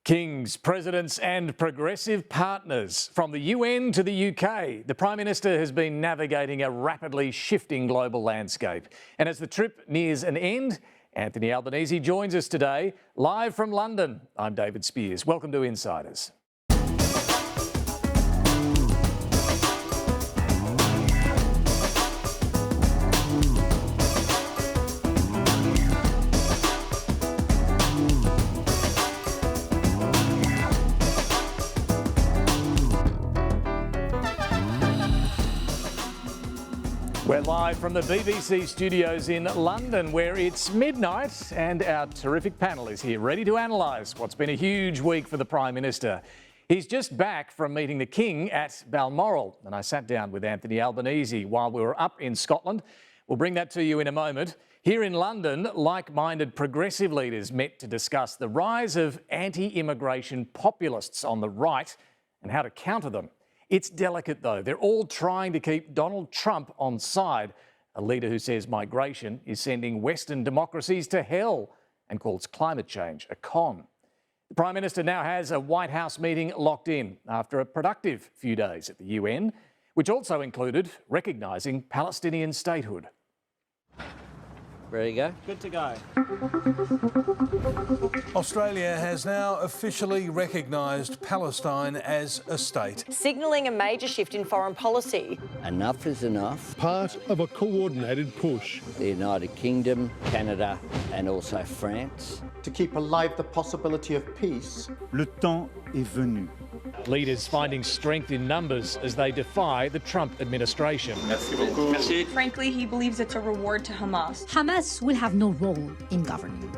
Kings, presidents and progressive partners. From the UN to the UK, the Prime Minister has been navigating a rapidly shifting global landscape. And as the trip nears an end, Anthony Albanese joins us today, live from London. I'm David Speers. Welcome to Insiders. We're live from the BBC studios in London, where it's midnight and our terrific panel is here, ready to analyse what's been a huge week for the Prime Minister. He's just back from meeting the King at Balmoral, and I sat down with Anthony Albanese while we were up in Scotland. We'll bring that to you in a moment. Here in London, like-minded progressive leaders met to discuss the rise of anti-immigration populists on the right and how to counter them. It's delicate though. They're all trying to keep Donald Trump on side, a leader who says migration is sending Western democracies to hell and calls climate change a con. The Prime Minister now has a White House meeting locked in after a productive few days at the UN, which also included recognising Palestinian statehood. Ready to go? Good to go. Australia has now officially recognised Palestine as a state, signalling a major shift in foreign policy. Enough is enough. Part of a coordinated push. The United Kingdom, Canada and also France. To keep alive the possibility of peace. Le temps est venu. Leaders finding strength in numbers as they defy the Trump administration. Merci beaucoup. Merci. Frankly, he believes it's a reward to Hamas. Hamas will have no role in governing.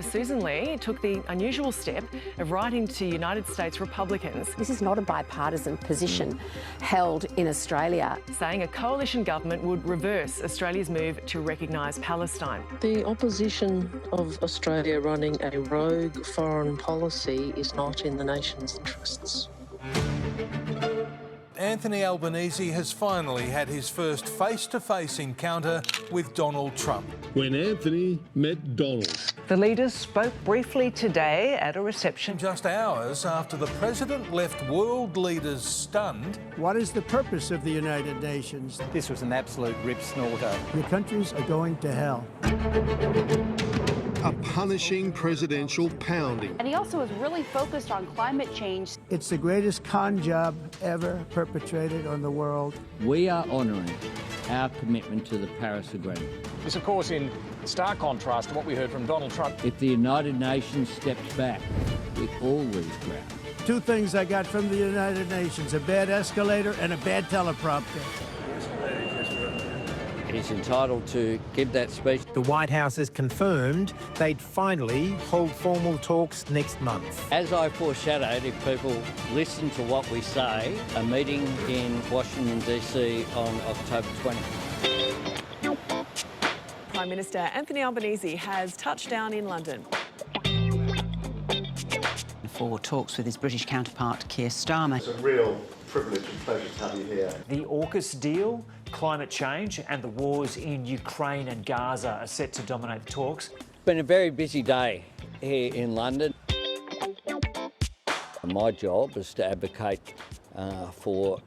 Susan Lee took the unusual step of writing to United States Republicans. This is not a bipartisan position held in Australia. Saying a coalition government would reverse Australia's move to recognise Palestine. The opposition of Australia running a rogue foreign policy is not in the nation's interests. Anthony Albanese has finally had his first face-to-face encounter with Donald Trump. When Anthony met Donald. The leaders spoke briefly today at a reception. Just hours after the president left world leaders stunned. What is the purpose of the United Nations? This was an absolute rip snorter. Your countries are going to hell. A punishing presidential pounding. And he also is really focused on climate change. It's the greatest con job ever perpetrated on the world. We are honouring our commitment to the Paris Agreement. This, of course, in stark contrast to what we heard from Donald Trump. If the United Nations steps back, we all lose ground. Two things I got from the United Nations, a bad escalator and a bad teleprompter. He's entitled to give that speech. The White House has confirmed they'd finally hold formal talks next month. As I foreshadowed, if people listen to what we say, a meeting in Washington DC on October 20th. Prime Minister Anthony Albanese has touched down in London. For talks with his British counterpart, Keir Starmer. It's a real privilege and pleasure to have you here. The AUKUS deal, climate change and the wars in Ukraine and Gaza are set to dominate the talks. It's been a very busy day here in London. My job is to advocate for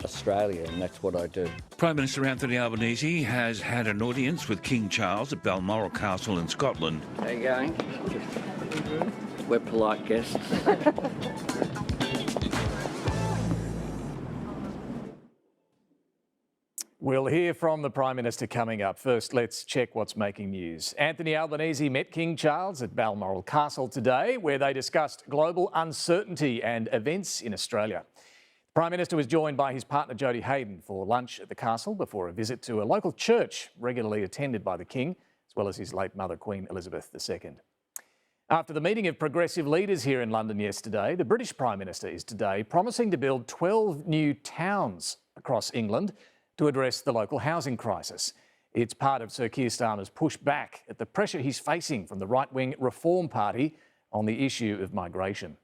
Australia, and that's what I do. Prime Minister Anthony Albanese has had an audience with King Charles at Balmoral Castle in Scotland. How you going? We're polite guests. We'll hear from the Prime Minister coming up. First, let's check what's making news. Anthony Albanese met King Charles at Balmoral Castle today, where they discussed global uncertainty and events in Australia. The Prime Minister was joined by his partner Jodie Hayden for lunch at the castle before a visit to a local church regularly attended by the King, as well as his late mother, Queen Elizabeth II. After the meeting of progressive leaders here in London yesterday, the British Prime Minister is today promising to build 12 new towns across England to address the local housing crisis. It's part of Sir Keir Starmer's push back at the pressure he's facing from the right-wing Reform Party on the issue of migration.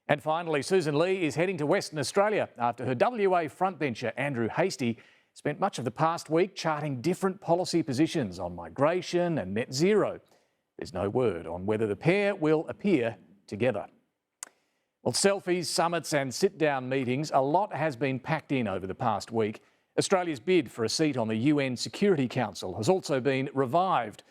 And finally, Susan Lee is heading to Western Australia after her WA frontbencher Andrew Hastie spent much of the past week charting different policy positions on migration and net zero. There's no word on whether the pair will appear together. Well, selfies, summits and sit-down meetings, a lot has been packed in over the past week. Australia's bid for a seat on the UN Security Council has also been revived.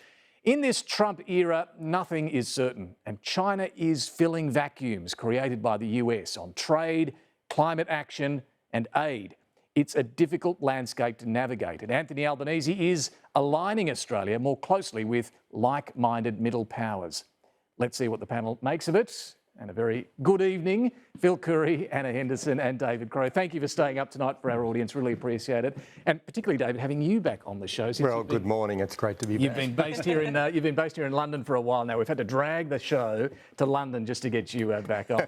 In this Trump era, nothing is certain, and China is filling vacuums created by the US on trade, climate action and aid. It's a difficult landscape to navigate, and Anthony Albanese is aligning Australia more closely with like-minded middle powers. Let's see what the panel makes of it. And a very good evening, Phil Curry, Anna Henderson and David Crowe. Thank you for staying up tonight for our audience, really appreciate it. And particularly, David, having you back on the show. Well, good morning, it's great to be back. You've been based here in London for a while now. We've had to drag the show to London just to get you back on.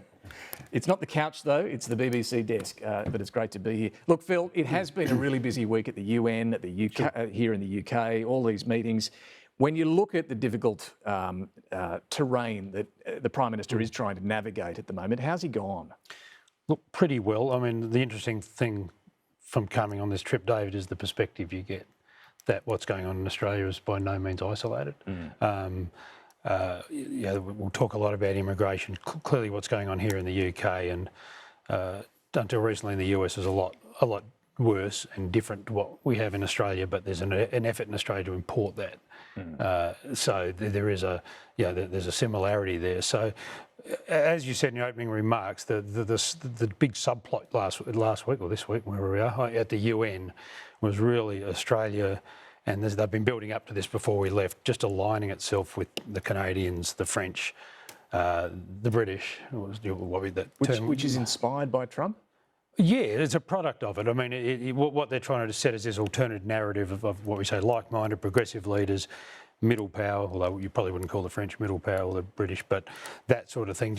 It's not the couch though, it's the BBC desk, but it's great to be here. Look, Phil, it has been a really busy week at the UN, at the UK, here in the UK, all these meetings. When you look at the difficult terrain that the Prime Minister is trying to navigate at the moment, how's he gone? Look, pretty well. I mean, the interesting thing from coming on this trip, David, is the perspective you get that what's going on in Australia is by no means isolated. We'll talk a lot about immigration. Clearly what's going on here in the UK and until recently in the US is a lot worse and different to what we have in Australia, but there's an effort in Australia to import that. So there is there's a similarity there. So as you said in your opening remarks, the big subplot last week or this week, wherever we are, at the UN was really Australia, and they've been building up to this before we left, just aligning itself with the Canadians, the French, the British, which is inspired by Trump? Yeah, it's a product of it. I mean, what they're trying to set is this alternative narrative of what we say like-minded progressive leaders, middle power, although you probably wouldn't call the French middle power or the British, but that sort of thing,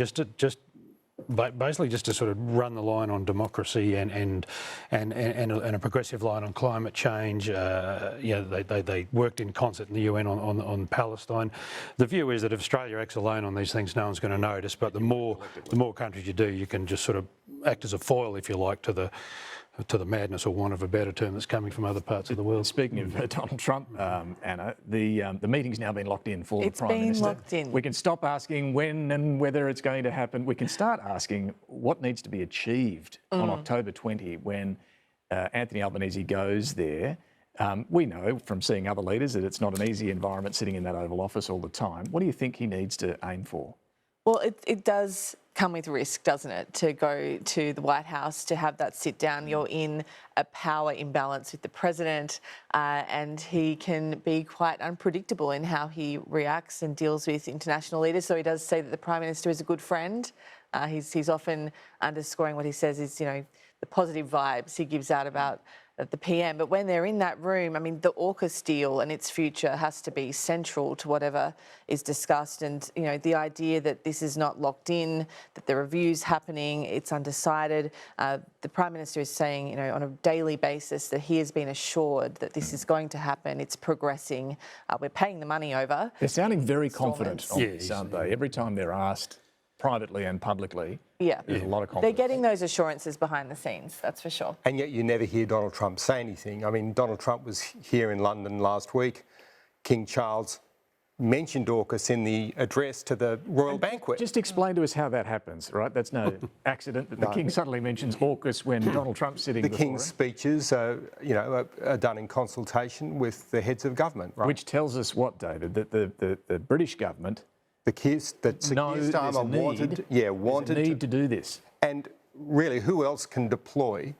basically just to sort of run the line on democracy and a progressive line on climate change. They worked in concert in the UN on Palestine. The view is that if Australia acts alone on these things, no one's going to notice. But the more countries you do, you can just sort of act as a foil, if you like, to the madness, or want of a better term, that's coming from other parts of the world. Speaking of Donald Trump, Anna, the meeting's now been locked in for the Prime Minister. It's been locked in. We can stop asking when and whether it's going to happen. We can start asking what needs to be achieved on October 20 when Anthony Albanese goes there. We know from seeing other leaders that it's not an easy environment sitting in that Oval Office all the time. What do you think he needs to aim for? Well, it does come with risk, doesn't it, to go to the White House, to have that sit down. You're in a power imbalance with the president, and he can be quite unpredictable in how he reacts and deals with international leaders. So he does say that the Prime Minister is a good friend. He's often underscoring what he says is, the positive vibes he gives out about the PM. But when they're in that room, I mean, the AUKUS deal and its future has to be central to whatever is discussed. And, the idea that this is not locked in, that the review's happening, it's undecided. The Prime Minister is saying, on a daily basis that he has been assured that this is going to happen. It's progressing. We're paying the money over. They're sounding very confident on this, aren't they? Every time they're asked, privately and publicly, there's a lot of confidence. They're getting those assurances behind the scenes, that's for sure. And yet you never hear Donald Trump say anything. I mean, Donald Trump was here in London last week. King Charles mentioned AUKUS in the address to the royal banquet. Just explain to us how that happens, right? That's no accident that the King suddenly mentions AUKUS when Donald Trump's sitting before him. The King's speeches are done in consultation with the heads of government, right? Which tells us what, David? That the British government Keir Starmer wanted a need to do this. And really, who else can deploy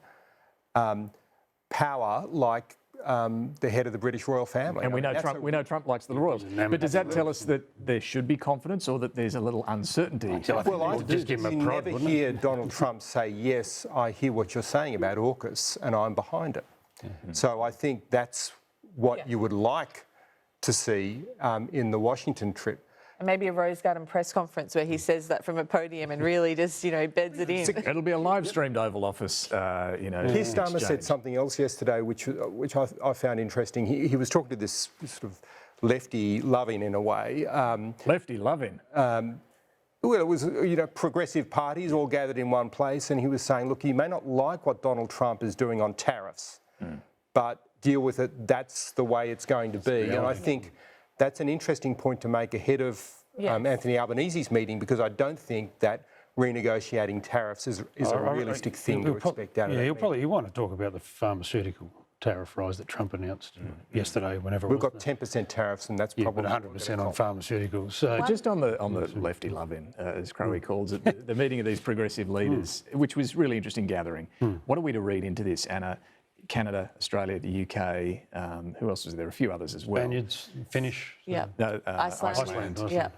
power like the head of the British royal family? And we know Trump likes the royals. But does that tell us that there should be confidence, or that there's a little uncertainty? Well, I just never hear Donald Trump say, yes, I hear what you're saying about AUKUS and I'm behind it. So I think that's what you would like to see in the Washington trip. And maybe a Rose Garden press conference where he says that from a podium and really just, beds it in. It'll be a live-streamed Oval Office, Keir Starmer said something else yesterday which I found interesting. He was talking to this sort of lefty loving in a way. Lefty loving? Well, it was, progressive parties all gathered in one place, and he was saying, look, you may not like what Donald Trump is doing on tariffs, but deal with it. That's the way it's going to be. And I think that's an interesting point to make ahead of Anthony Albanese's meeting, because I don't think that renegotiating tariffs is a realistic thing to expect out of that. You want to talk about the pharmaceutical tariff rise that Trump announced yesterday, whenever we've got 10% tariffs, and that's probably 100% on pharmaceuticals. So just on the lefty love-in, as Crowe calls it, the meeting of these progressive leaders, which was really interesting gathering. What are we to read into this, Anna? Canada, Australia, the UK. Who else was there? A few others as well. Spaniards, Finnish. Yeah. No, Iceland. Yeah.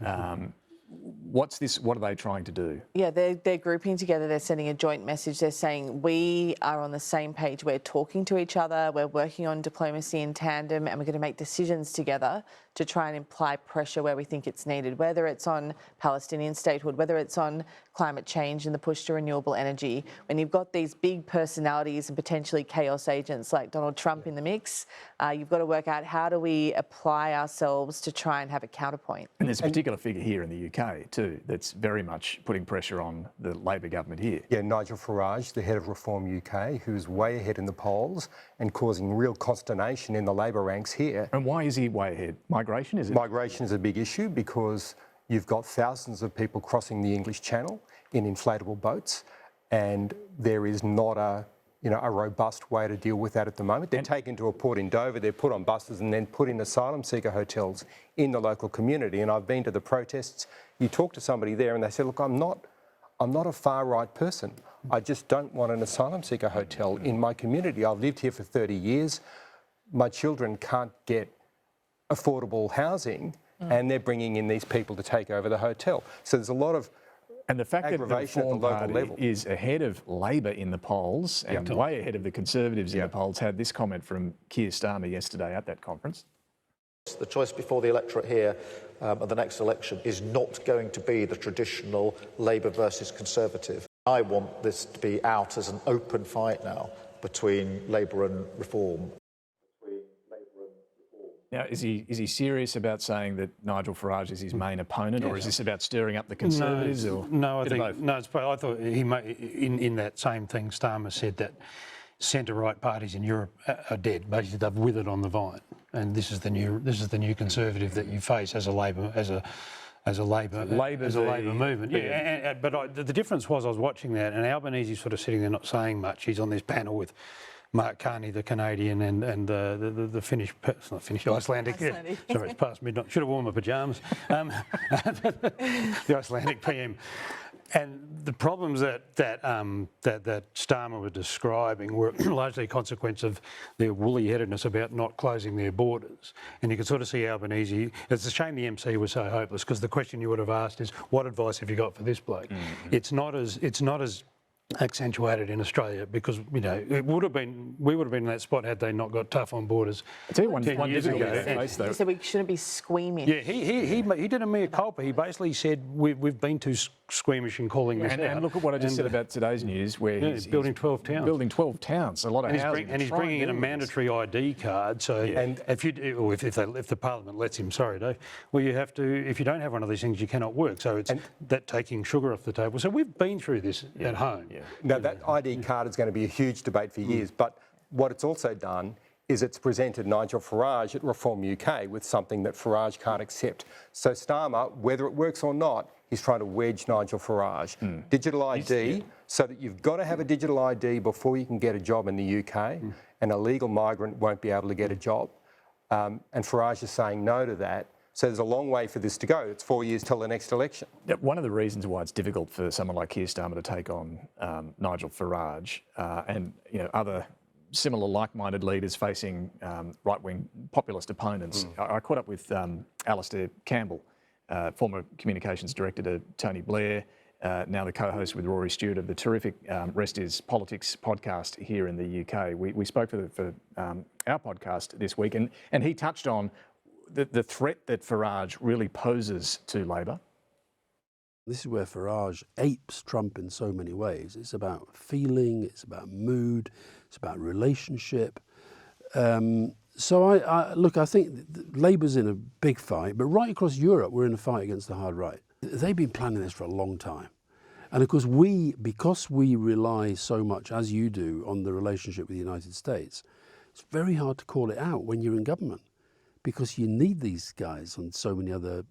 What's this? What are they trying to do? Yeah, they're grouping together. They're sending a joint message. They're saying we are on the same page. We're talking to each other. We're working on diplomacy in tandem, and we're going to make decisions together to try and apply pressure where we think it's needed, whether it's on Palestinian statehood, whether it's on climate change and the push to renewable energy. When you've got these big personalities and potentially chaos agents like Donald Trump in the mix, you've got to work out how do we apply ourselves to try and have a counterpoint. And there's a particular figure here in the UK too that's very much putting pressure on the Labor government here. Yeah, Nigel Farage, the head of Reform UK, who's way ahead in the polls and causing real consternation in the Labor ranks here. And why is he way ahead? Migration, is it? Migration is a big issue because you've got thousands of people crossing the English Channel in inflatable boats, and there is not a robust way to deal with that at the moment. They're taken to a port in Dover, they're put on buses and then put in asylum seeker hotels in the local community. And I've been to the protests. You talk to somebody there and they say, look, I'm not a far-right person. I just don't want an asylum seeker hotel in my community. I've lived here for 30 years. My children can't get affordable housing, and they're bringing in these people to take over the hotel. So there's a lot of and the fact that the Reform Party level is ahead of Labor in the polls and way ahead of the Conservatives in the polls. Had this comment from Keir Starmer yesterday at that conference. The choice before the electorate here at the next election is not going to be the traditional Labour versus Conservative. I want this to be out as an open fight now between Labour and Reform. Now, is he serious about saying that Nigel Farage is his main opponent, or is this about stirring up the Conservatives? No, I thought he in that same thing, Starmer said that centre-right parties in Europe are dead. Basically, they've withered on the vine, and this is the new Conservative that you face as a Labor movement. Yeah, but the difference was I was watching that, and Albanese sort of sitting there not saying much. He's on this panel with Mark Carney, the Canadian, and the Finnish, it's not Finnish, Icelandic. Yeah. Sorry, it's past midnight. Should have worn my pyjamas. The Icelandic PM. And the problems that Starmer was describing were largely a consequence of their woolly-headedness about not closing their borders. And you could sort of see Albanese. It's a shame the MC was so hopeless, because the question you would have asked is, what advice have you got for this bloke? It's not as accentuated in Australia, because we would have been in that spot had they not got tough on borders. I tell you one years ago. He said we shouldn't be squeamish. Yeah, he did a mea culpa. He basically said we've been too squeamish in calling this out. And look at what I just said about today's news, where he's building 12 towns. Building 12 towns, a lot of housing. And he's bringing in a mandatory ID card. So, if the Parliament lets him, sorry, Dave, well, you have to. If you don't have one of these things, you cannot work. So it's that taking sugar off the table. So we've been through this at home. Now, that ID card is going to be a huge debate for years, but what it's also done is it's presented Nigel Farage at Reform UK with something that Farage can't accept. So Starmer, whether it works or not, he's trying to wedge Nigel Farage. Digital ID, so that you've got to have a digital ID before you can get a job in the UK, and a legal migrant won't be able to get a job. And Farage is saying no to that. So there's a long way for this to go. It's 4 years till the next election. One of the reasons why it's difficult for someone like Keir Starmer to take on Nigel Farage and other similar like-minded leaders facing right-wing populist opponents. I caught up with Alastair Campbell, former communications director to Tony Blair, now the co-host with Rory Stewart of the terrific Rest is Politics podcast here in the UK. We spoke for our podcast this week, and he touched on the threat that Farage really poses to Labor. This is where Farage apes Trump in so many ways. It's about feeling, it's about mood, it's about relationship. So I think Labour's in a big fight, but right across Europe, we're in a fight against the hard right. They've been planning this for a long time. And of course, because we rely so much, as you do, on the relationship with the United States, it's very hard to call it out when you're in government, because you need these guys on so many other,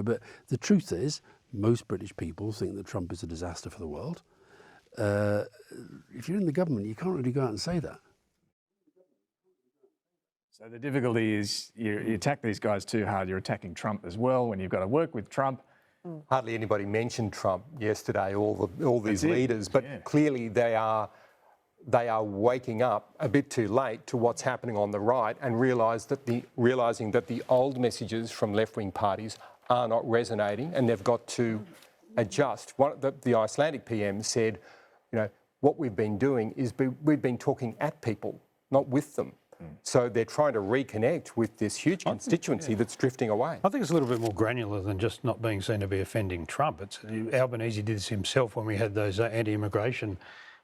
but the truth is, most British people think that Trump is a disaster for the world. If you're in the government, you can't really go out and say that. So the difficulty is you attack these guys too hard, you're attacking Trump as well when you've got to work with Trump. Hardly anybody mentioned Trump yesterday, all these leaders, but clearly they are waking up a bit too late to what's happening on the right and realising that the old messages from left-wing parties are not resonating, and they've got to adjust. The Icelandic PM said, what we've been doing is we've been talking at people, not with them. So they're trying to reconnect with this huge constituency that's drifting away. I think it's a little bit more granular than just not being seen to be offending Trump. Albanese did this himself when we had those anti-immigration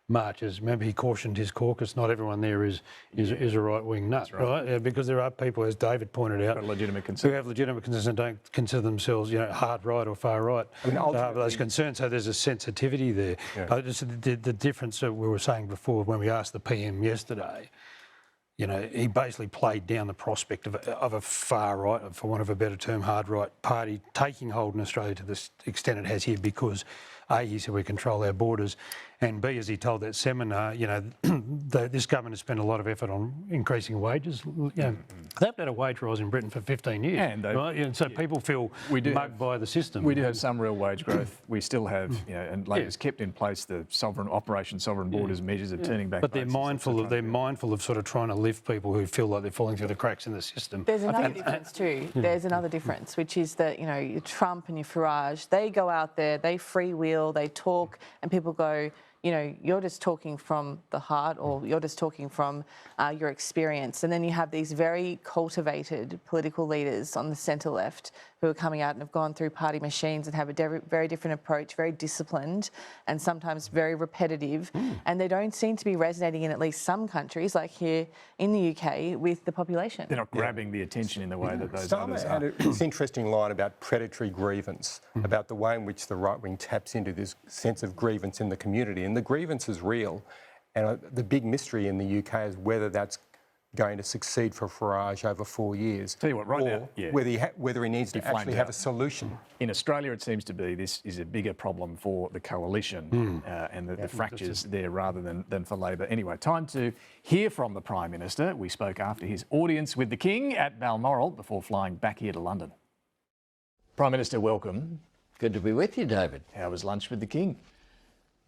marches. Remember, he cautioned his caucus, not everyone there is a right-wing nut, right? Yeah, because there are people, as David pointed out, who have legitimate concerns and don't consider themselves, hard right or far right. Those concerns. So there's a sensitivity there. Yeah. The difference that we were saying before when we asked the PM yesterday, he basically played down the prospect of a far right, for want of a better term, hard right party taking hold in Australia to the extent it has here because, A, he said we control our borders, and B, as he told that seminar, this government has spent a lot of effort on increasing wages. They've had a wage rise in Britain for 15 years, and so people feel mugged by the system. We do have some real wage growth. We still have, and Labor's kept in place the Operation Sovereign Borders measures of turning back. But they're mindful of sort of trying to lift people who feel like they're falling through the cracks in the system. There's another difference too. There's another difference, which is that your Trump and your Farage, they go out there, they freewheel, they talk, and people go, you're just talking from the heart, or you're just talking from your experience. And then you have these very cultivated political leaders on the centre left who are coming out and have gone through party machines and have a very different approach, very disciplined and sometimes very repetitive. And they don't seem to be resonating in at least some countries, like here in the UK, with the population. They're not grabbing the attention in the way that those Starmer others had are. this interesting line about predatory grievance, about the way in which the right wing taps into this sense of grievance in the community. And the grievance is real. And the big mystery in the UK is whether that's going to succeed for Farage over 4 years. Tell you what, right now, whether he needs to actually have a solution. In Australia, it seems to be this is a bigger problem for the coalition and the fractures there rather than for Labor. Anyway, time to hear from the Prime Minister. We spoke after his audience with the King at Balmoral before flying back here to London. Prime Minister, welcome. Good to be with you, David. How was lunch with the King?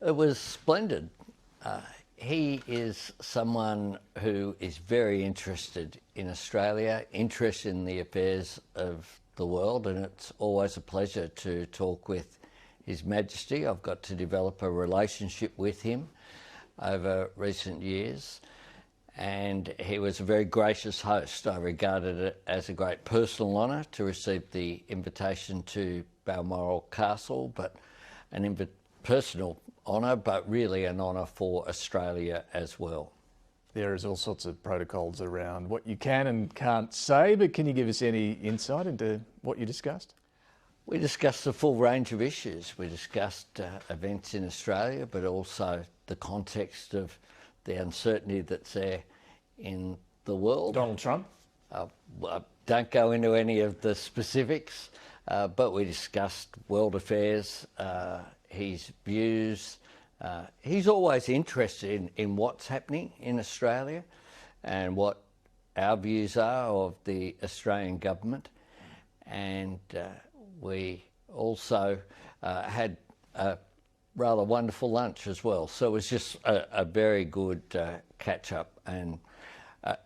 It was splendid. He is someone who is very interested in Australia, interested in the affairs of the world, and it's always a pleasure to talk with His Majesty. I've got to develop a relationship with him over recent years, and he was a very gracious host. I regarded it as a great personal honour to receive the invitation to Balmoral Castle, but an personal honour, but really an honour for Australia as well. There is all sorts of protocols around what you can and can't say, but can you give us any insight into what you discussed? We discussed a full range of issues. We discussed events in Australia, but also the context of the uncertainty that's there in the world. Donald Trump? Don't go into any of the specifics, but we discussed world affairs, his views. He's always interested in what's happening in Australia and what our views are of the Australian government. And we also had a rather wonderful lunch as well. So it was just a very good catch-up and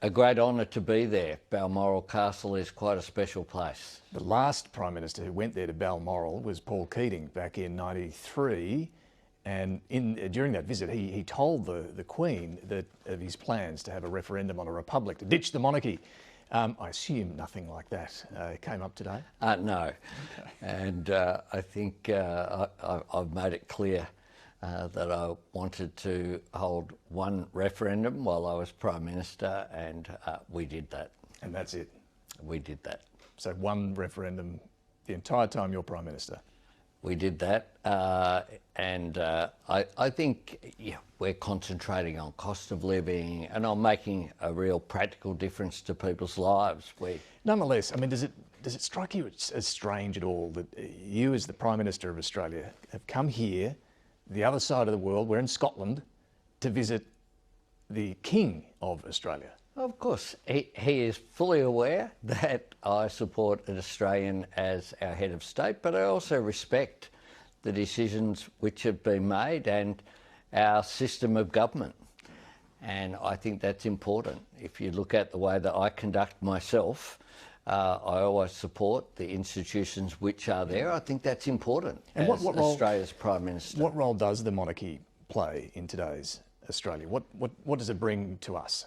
a great honour to be there. Balmoral Castle is quite a special place. The last Prime Minister who went there to Balmoral was Paul Keating back in '93, and during that visit he told the Queen that of his plans to have a referendum on a republic, to ditch the monarchy. I assume nothing like that came up today? No, okay. And I think I've made it clear that I wanted to hold one referendum while I was Prime Minister, and we did that. And that's it? We did that. So one referendum the entire time you're Prime Minister? We did that, and I think we're concentrating on cost of living and on making a real practical difference to people's lives. Nonetheless, I mean, does it strike you as strange at all that you, as the Prime Minister of Australia, have come here, the other side of the world, we're in Scotland, to visit the King of Australia? Of course, he is fully aware that I support an Australian as our head of state, but I also respect the decisions which have been made and our system of government. And I think that's important. If you look at the way that I conduct myself, I always support the institutions which are there. I think that's important as what role, Australia's Prime Minister. What role does the monarchy play in today's Australia? What does it bring to us?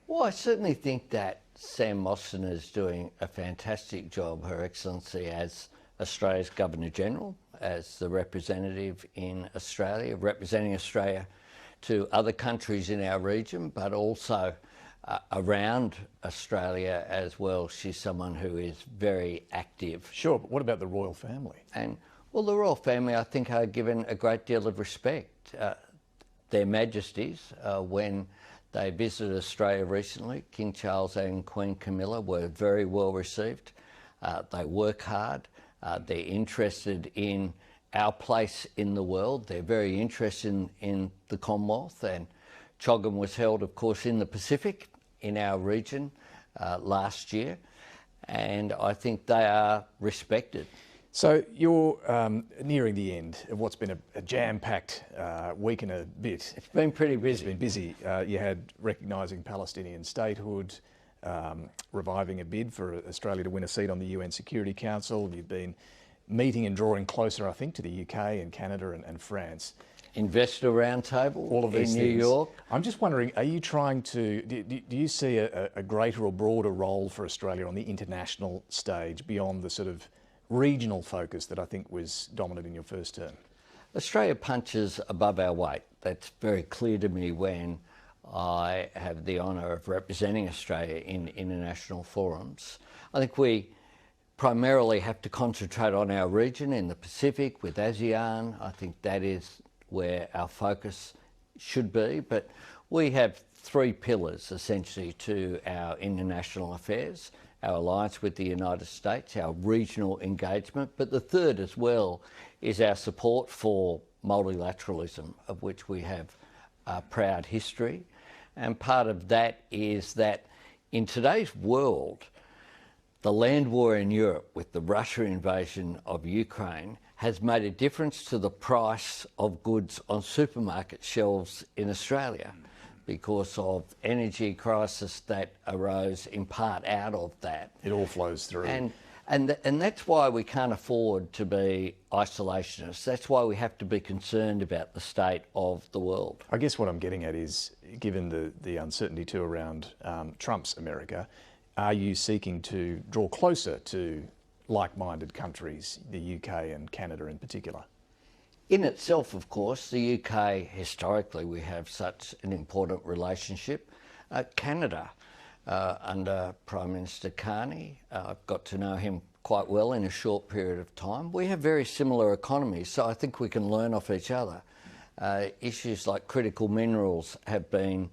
Well, I certainly think that Sam Mostyn is doing a fantastic job, Her Excellency, as Australia's Governor-General, as the representative in Australia, representing Australia to other countries in our region, but also around Australia as well. She's someone who is very active. Sure, but what about the royal family? And, well, the royal family, I think, are given a great deal of respect. Their Majesties, when they visited Australia recently, King Charles and Queen Camilla were very well received. They work hard. They're interested in our place in the world. They're very interested in the Commonwealth. And CHOGM was held, of course, in the Pacific, in our region, last year. And I think they are respected. So you're nearing the end of what's been a jam-packed week and a bit. It's been pretty busy. It's been busy. You had recognising Palestinian statehood, reviving a bid for Australia to win a seat on the UN Security Council. You've been meeting and drawing closer, I think, to the UK and Canada and France. Investor roundtable all of these in things. New York. I'm just wondering, are you trying to, do you see a greater or broader role for Australia on the international stage beyond the sort of regional focus that I think was dominant in your first term? Australia punches above our weight. That's very clear to me when I have the honour of representing Australia in international forums. I think we primarily have to concentrate on our region in the Pacific with ASEAN. I think that is where our focus should be, but we have three pillars essentially to our international affairs: our alliance with the United States, our regional engagement, but the third as well is our support for multilateralism, of which we have a proud history. And part of that is that in today's world, the land war in Europe with the Russia invasion of Ukraine has made a difference to the price of goods on supermarket shelves in Australia because of energy crisis that arose in part out of that. It all flows through. And that's why we can't afford to be isolationists. That's why we have to be concerned about the state of the world. I guess what I'm getting at is, given the uncertainty too around Trump's America, are you seeking to draw closer to like-minded countries, the UK and Canada in particular? In itself, of course, the UK, historically, we have such an important relationship. Canada, under Prime Minister Carney, I've got to know him quite well in a short period of time. We have very similar economies, so I think we can learn off each other. Issues like critical minerals have been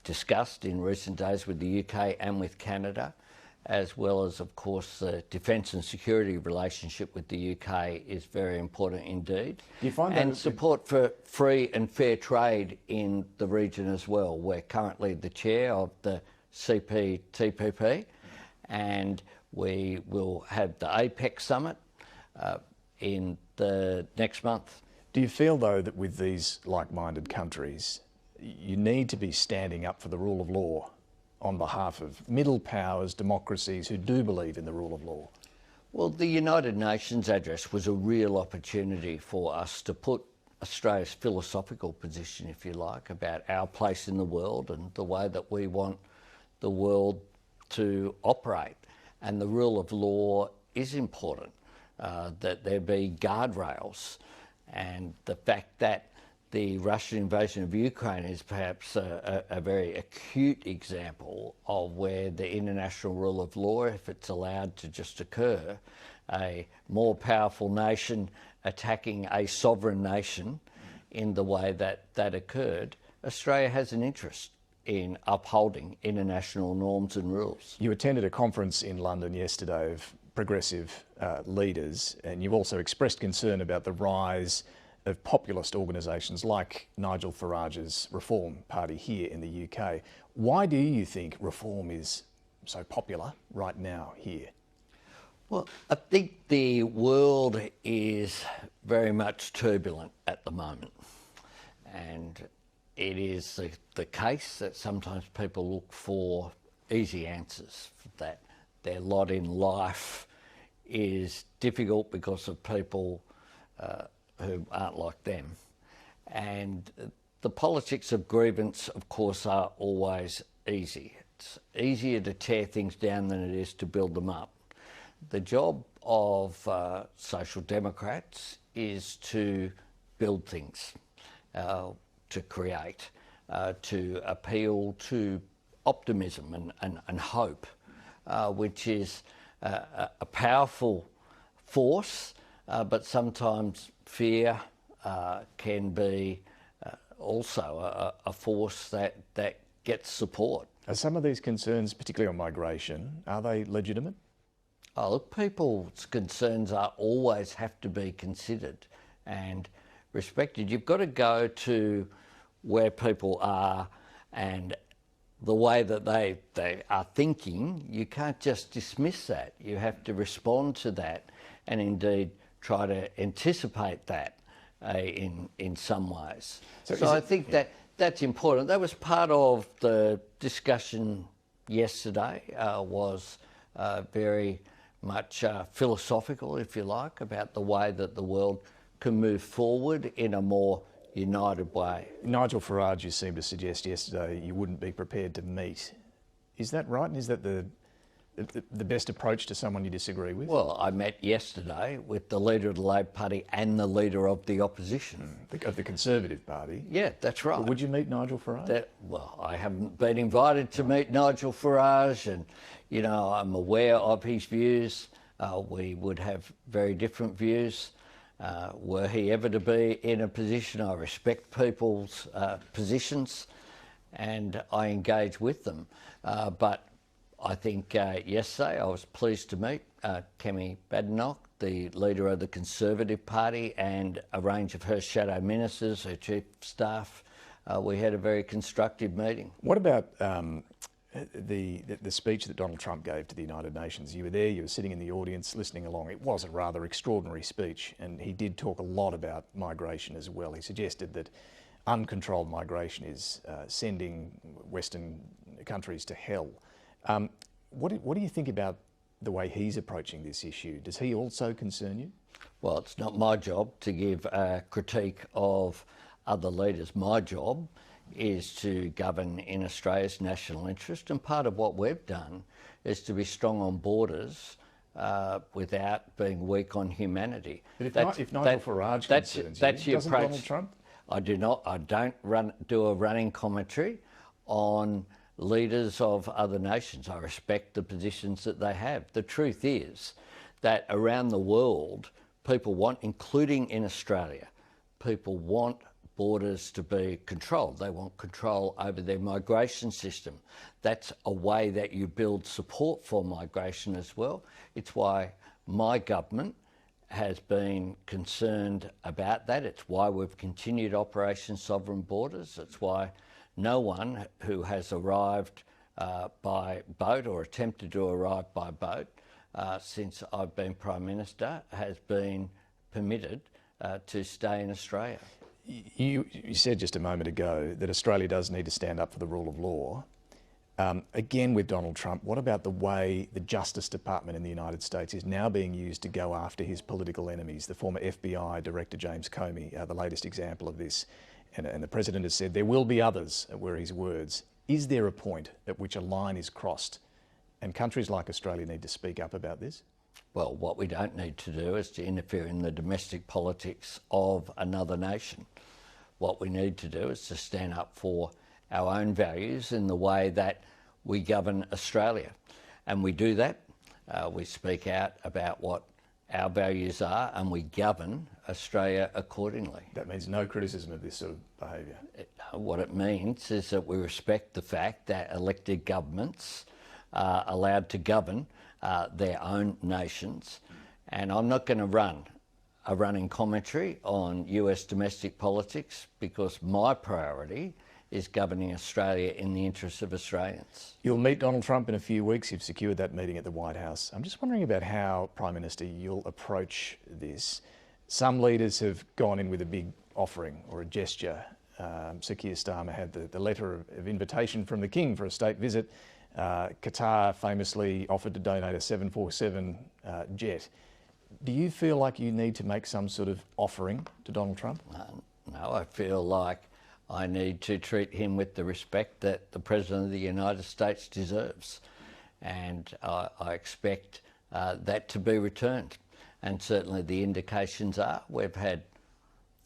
discussed in recent days with the UK and with Canada, as well as, of course, the defence and security relationship with the UK is very important indeed. Do you find and support for free and fair trade in the region as well. We're currently the chair of the CPTPP, and we will have the APEC summit in the next month. Do you feel, though, that with these like-minded countries, you need to be standing up for the rule of law on behalf of middle powers, democracies who do believe in the rule of law? Well, the United Nations address was a real opportunity for us to put Australia's philosophical position, if you like, about our place in the world and the way that we want the world to operate. And the rule of law is important, that there be guardrails. And the fact that the Russian invasion of Ukraine is perhaps a very acute example of where the international rule of law, if it's allowed to just occur, a more powerful nation attacking a sovereign nation in the way that that occurred, Australia has an interest in upholding international norms and rules. You attended a conference in London yesterday of progressive leaders, and you also expressed concern about the rise of populist organisations like Nigel Farage's Reform Party here in the UK. Why do you think Reform is so popular right now here? Well, I think the world is very much turbulent at the moment, and it is the case that sometimes people look for easy answers, that their lot in life is difficult because of people who aren't like them. And the politics of grievance, of course, are always easy. It's easier to tear things down than it is to build them up. The job of social democrats is to build things, to create, to appeal to optimism and hope, which is a powerful force, but sometimes fear can be also a force that gets support. Are some of these concerns, particularly on migration, are they legitimate? Oh, look, people's concerns always have to be considered and respected. You've got to go to where people are and the way that they are thinking. You can't just dismiss that. You have to respond to that and indeed try to anticipate that in some ways. So I think that's important. That was part of the discussion yesterday, was very much philosophical, if you like, about the way that the world can move forward in a more united way. Nigel Farage, you seemed to suggest yesterday you wouldn't be prepared to meet. Is that right? And is that the best approach to someone you disagree with? Well, I met yesterday with the leader of the Labor Party and the leader of the opposition. Of the Conservative Party? Yeah, that's right. But would you meet Nigel Farage? Well, I haven't been invited to meet Nigel Farage, and, you know, I'm aware of his views. We would have very different views. Were he ever to be in a position, I respect people's positions and I engage with them. But I think yesterday I was pleased to meet Kemi Badenoch, the leader of the Conservative Party, and a range of her shadow ministers, her chief of staff. We had a very constructive meeting. What about the speech that Donald Trump gave to the United Nations? You were there, you were sitting in the audience listening along. It was a rather extraordinary speech, and he did talk a lot about migration as well. He suggested that uncontrolled migration is sending Western countries to hell. What do you think about the way he's approaching this issue? Does he also concern you? Well, it's not my job to give a critique of other leaders. My job is to govern in Australia's national interest, and part of what we've done is to be strong on borders without being weak on humanity. But if Nigel Farage concerns you, doesn't Donald Trump? I do not. I don't do a running commentary on leaders of other nations. I respect the positions that they have. The truth is that around the world, people want, including in Australia, people want borders to be controlled. They want control over their migration system. That's a way that you build support for migration as well. It's why my government has been concerned about that. It's why we've continued Operation Sovereign Borders. It's why no one who has arrived by boat or attempted to arrive by boat since I've been Prime Minister has been permitted to stay in Australia. You said just a moment ago that Australia does need to stand up for the rule of law. Again, with Donald Trump, what about the way the Justice Department in the United States is now being used to go after his political enemies? The former FBI Director James Comey, the latest example of this. And the President has said there will be others, were his words. Is there a point at which a line is crossed and countries like Australia need to speak up about this? Well, what we don't need to do is to interfere in the domestic politics of another nation. What we need to do is to stand up for our own values in the way that we govern Australia. And we do that. We speak out about what our values are, and we govern Australia accordingly. That means no criticism of this sort of behaviour? What it means is that we respect the fact that elected governments are allowed to govern their own nations, and I'm not going to run a running commentary on US domestic politics, because my priority is governing Australia in the interests of Australians. You'll meet Donald Trump in a few weeks. You've secured that meeting at the White House. I'm just wondering about how, Prime Minister, you'll approach this. Some leaders have gone in with a big offering or a gesture. Sir Keir Starmer had the letter of invitation from the King for a state visit. Qatar famously offered to donate a 747 jet. Do you feel like you need to make some sort of offering to Donald Trump? No, I feel like I need to treat him with the respect that the President of the United States deserves. And I expect that to be returned. And certainly the indications are we've had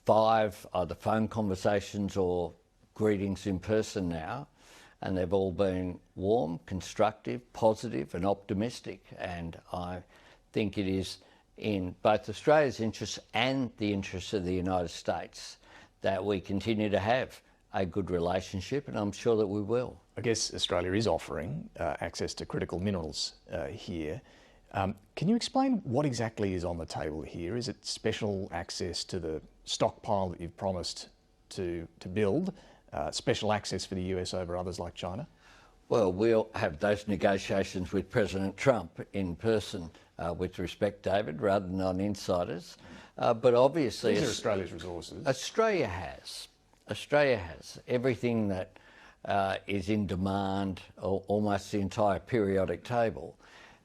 5 either phone conversations or greetings in person now, and they've all been warm, constructive, positive and optimistic. And I think it is in both Australia's interests and the interests of the United States that we continue to have a good relationship, and I'm sure that we will. I guess Australia is offering access to critical minerals here. Can you explain what exactly is on the table here? Is it special access to the stockpile that you've promised to build, special access for the US over others like China? Well, we'll have those negotiations with President Trump in person, with respect, David, rather than on insiders. But obviously, these are Australia's resources. Australia has everything that is in demand, almost the entire periodic table.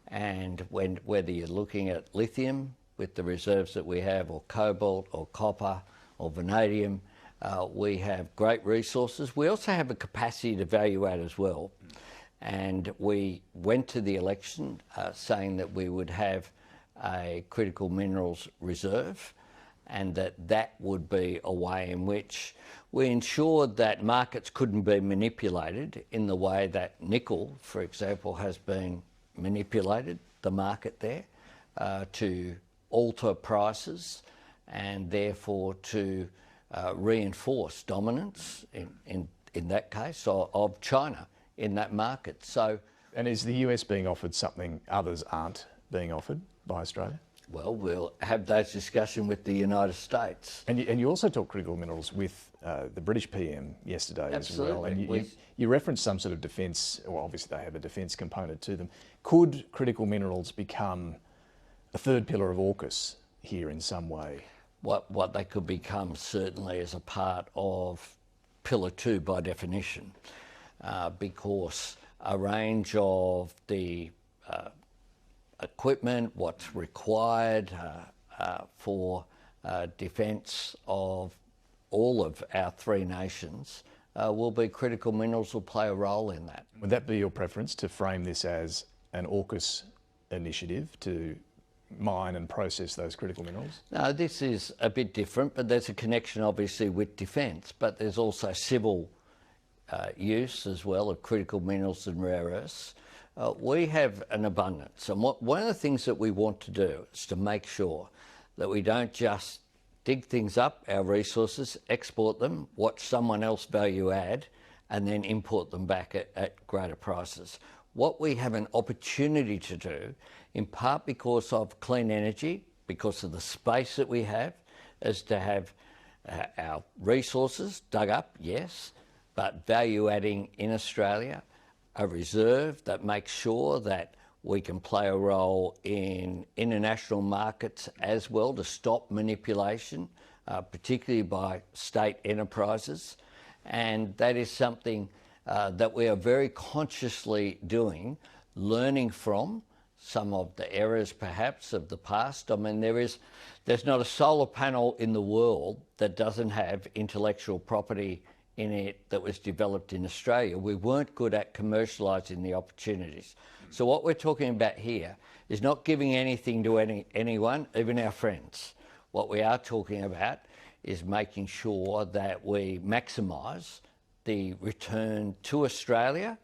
And whether you're looking at lithium with the reserves that we have, or cobalt, or copper, or vanadium, we have great resources. We also have a capacity to value add as well. And we went to the election saying that we would have a critical minerals reserve, and that would be a way in which we ensured that markets couldn't be manipulated in the way that nickel, for example, has been manipulated, the market there, to alter prices and therefore to reinforce dominance, in that case, of China in that market. So, and is the US being offered something others aren't being offered by Australia? Well, we'll have those discussions with the United States. And you also talked critical minerals with the British PM yesterday. Absolutely. As well. And you referenced some sort of defence, well, obviously they have a defence component to them. Could critical minerals become a third pillar of AUKUS here in some way? What they could become certainly is a part of Pillar 2 by definition, because a range of the equipment, what's required for defence of all of our 3 nations will be critical minerals, will play a role in that. Would that be your preference, to frame this as an AUKUS initiative to mine and process those critical minerals? No, this is a bit different, but there's a connection obviously with defence, but there's also civil use as well of critical minerals and rare earths. We have an abundance, and one of the things that we want to do is to make sure that we don't just dig things up, our resources, export them, watch someone else value add, and then import them back at greater prices. What we have an opportunity to do, in part because of clean energy, because of the space that we have, is to have our resources dug up, yes, but value adding in Australia, a reserve that makes sure that we can play a role in international markets as well to stop manipulation, particularly by state enterprises. And that is something that we are very consciously doing, learning from some of the errors perhaps of the past. I mean, there's not a solar panel in the world that doesn't have intellectual property in it that was developed in Australia. We weren't good at commercialising the opportunities. So what we're talking about here is not giving anything to anyone, even our friends. What we are talking about is making sure that we maximise the return to Australia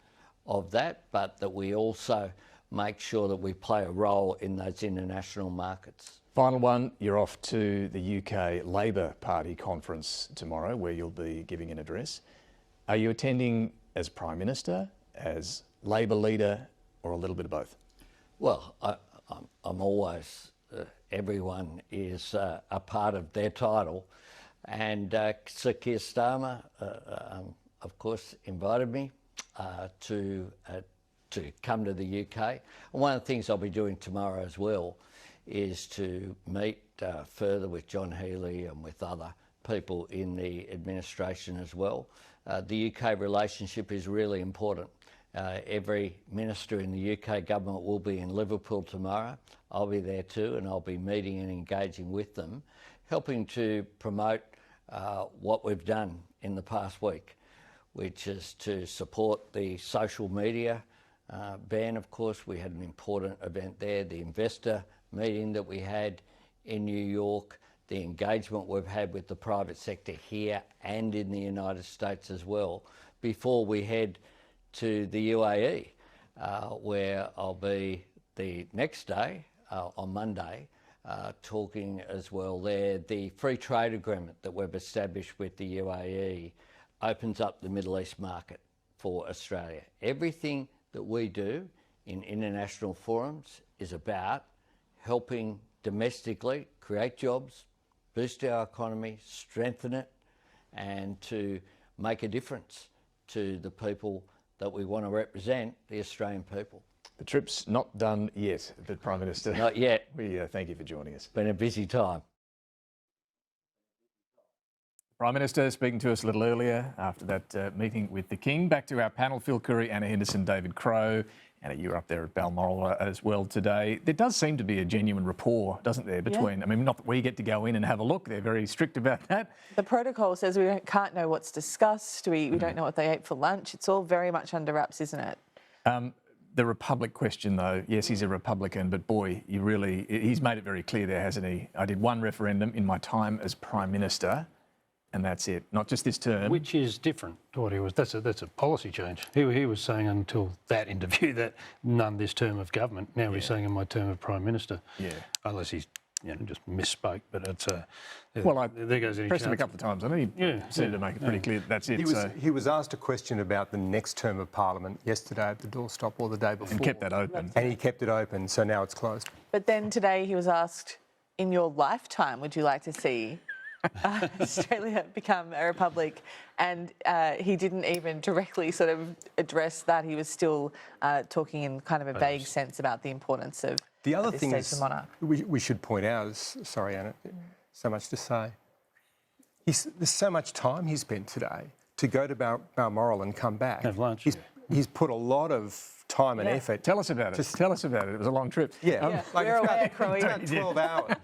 of that, but that we also make sure that we play a role in those international markets. Final one, you're off to the UK Labor Party conference tomorrow where you'll be giving an address. Are you attending as Prime Minister, as Labor leader, or a little bit of both? Well, I'm always, everyone is a part of their title. And Sir Keir Starmer, of course, invited me to come to the UK. And one of the things I'll be doing tomorrow as well is to meet further with John Healey and with other people in the administration as well. The UK relationship is really important. Every minister in the UK government will be in Liverpool tomorrow. I'll be there too, and I'll be meeting and engaging with them, helping to promote what we've done in the past week, which is to support the social media ban. Of course, we had an important event there, the investor meeting that we had in New York, the engagement we've had with the private sector here and in the United States as well, before we head to the UAE, where I'll be the next day, on Monday, talking as well there. The free trade agreement that we've established with the UAE opens up the Middle East market for Australia. Everything that we do in international forums is about helping domestically create jobs, boost our economy, strengthen it, and to make a difference to the people that we want to represent, the Australian people. The trip's not done yet, but Prime Minister. Not yet. We thank you for joining us. Been a busy time. Prime Minister speaking to us a little earlier after that meeting with the King. Back to our panel, Phil Curry, Anna Henderson, David Crowe. Anna, you were up there at Balmoral as well today. There does seem to be a genuine rapport, doesn't there, between, I mean, not that we get to go in and have a look, they're very strict about that. The protocol says we can't know what's discussed, we don't know what they ate for lunch. It's all very much under wraps, isn't it? The Republic question, though, yes, he's a Republican, but boy, he's made it very clear there, hasn't he? I did one referendum in my time as Prime Minister, and that's it. Not just this term. Which is different to what he was. That's a policy change. He was saying until that interview that none this term of government. Now he's saying in my term of Prime Minister. Yeah. Unless he's just misspoke, but it's well, there goes any pressed chance. him a couple of times. I mean, he seemed to make it pretty clear that that's it. He was asked a question about the next term of Parliament yesterday at the doorstop or the day before. And kept that open. And he kept it open, so now it's closed. But then today he was asked, in your lifetime, would you like to see Australia become a republic? And he didn't even directly sort of address that. He was still talking in kind of a vague sense about the importance of the other thing is we should point out is, sorry Anna, so much to say. There's so much time he spent today to go to Balmoral and come back. Have lunch. He's put a lot of time and effort. Tell us about it. Tell us about it. It was a long trip. Yeah, like we're aware, it's about 12 hours.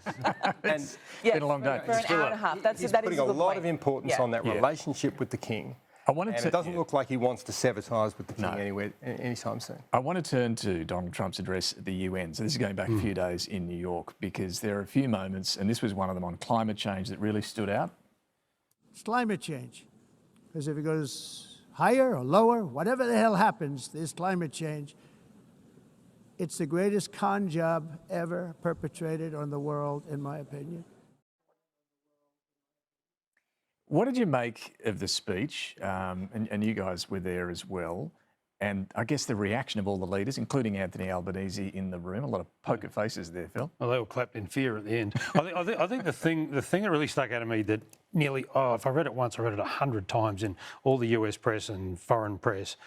And it's been a long day. For an hour and a half. He's putting a lot of importance on that relationship with the King. And it doesn't look like he wants to sever ties with the King anytime soon. I want to turn to Donald Trump's address at the UN. So this is going back a few days in New York, because there are a few moments, and this was one of them on climate change, that really stood out. It's climate change. Because if it goes higher or lower, whatever the hell happens, there's climate change. It's the greatest con job ever perpetrated on the world, in my opinion. What did you make of the speech? And you guys were there as well. And I guess the reaction of all the leaders, including Anthony Albanese in the room, a lot of poker faces there, Phil. Well, they all clapped in fear at the end. I think the thing that really stuck out of me that nearly, if I read it once, I read it 100 times in all the US press and foreign press,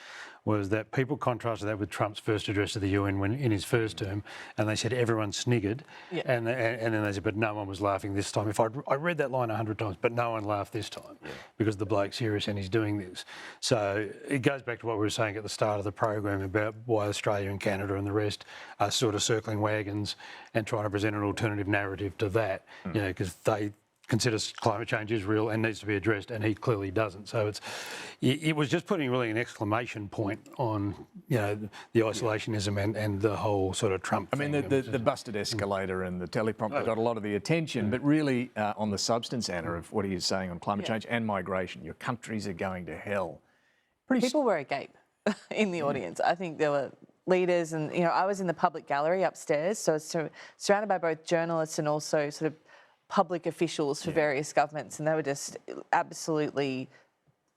was that people contrasted that with Trump's first address to the UN when in his first term, and they said everyone sniggered, and then they said, but no one was laughing this time. I read that line 100 times, but no one laughed this time because the bloke's serious and he's doing this. So it goes back to what we were saying at the start of the program about why Australia and Canada and the rest are sort of circling wagons and trying to present an alternative narrative to that, because they considers climate change is real and needs to be addressed, and he clearly doesn't. So it was just putting really an exclamation point on, the isolationism and the whole sort of Trump thing. I mean, the busted escalator and the teleprompter got a lot of the attention, but really on the substance, Anna, of what he is saying on climate change and migration, your countries are going to hell. People were agape in the audience. I think there were leaders, and I was in the public gallery upstairs, so surrounded by both journalists and also sort of public officials for various governments, and they were just absolutely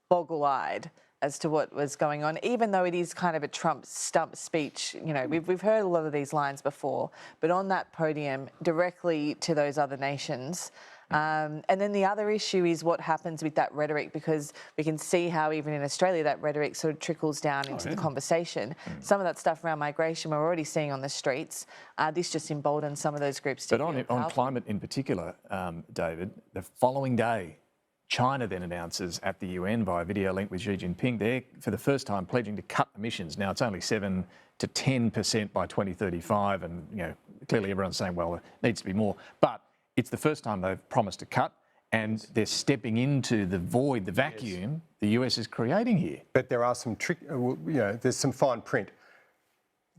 boggle-eyed as to what was going on, even though it is kind of a Trump stump speech. We've heard a lot of these lines before, but on that podium, directly to those other nations. And then the other issue is what happens with that rhetoric, because we can see how even in Australia that rhetoric sort of trickles down into the conversation. Some of that stuff around migration we're already seeing on the streets. This just emboldens some of those groups. But on climate in particular, David, the following day, China then announces at the UN via video link with Xi Jinping, they're for the first time pledging to cut emissions. Now it's only 7 to 10% by 2035, and clearly everyone's saying, well, it needs to be more. But it's the first time they've promised to cut, and they're stepping into the void, the vacuum the US is creating here. But there are some there's some fine print.